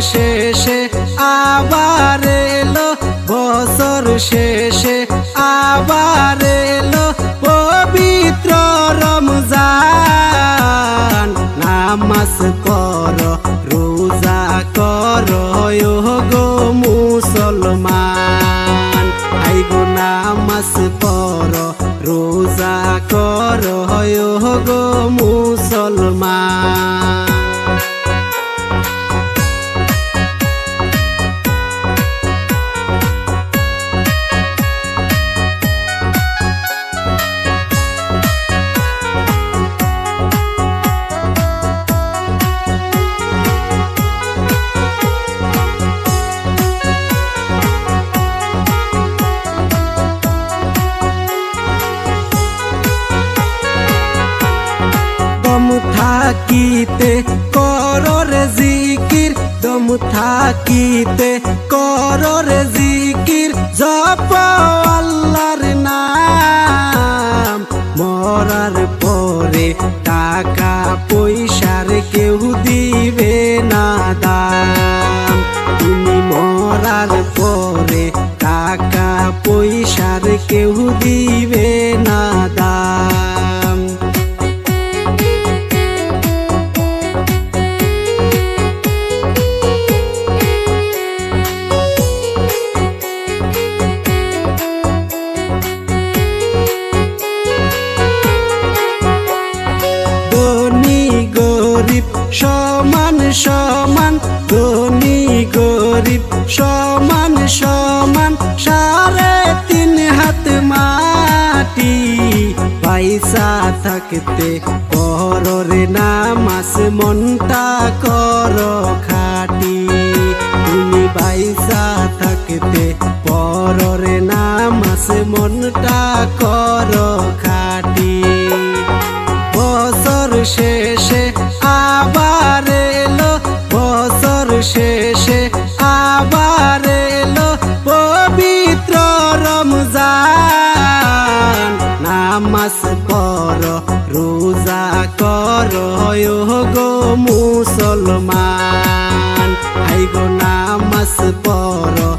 শেষে আবার এলো, বছর শেষে আবার এলো পবিত্র রমজান। নামাজ পড়ো রোজা করো গো মুসলমান। আই গো নামাজ পড়ো রোজা করো গো মুসলমান। দম থাকিতে কররে জিকির, দম থাকিতে কররে জিকির, জপ আল্লাহর নাম। মরার পরে টাকা পয়সার কেউ দিবে না দাম। তুমি মরার পরে টাকা পয়সার কেউ দিবে না দাম। সমান সমান, ধনী গরিব সমান সমান, 3.5 হাত মাটি। পয়সা থাকতে কররে নামাজ, মনটা করো খাটি। তুমি পয়সা থাকতে কররে নামাজ, মনটা করো খাটি। বছর শেষে আবার এলো, বছর শেষে আবার এলো পবিত্র রমজান। নামাজ পড়ো রোজা করো গো মুসলমান। আই গো নামাজ পড়ো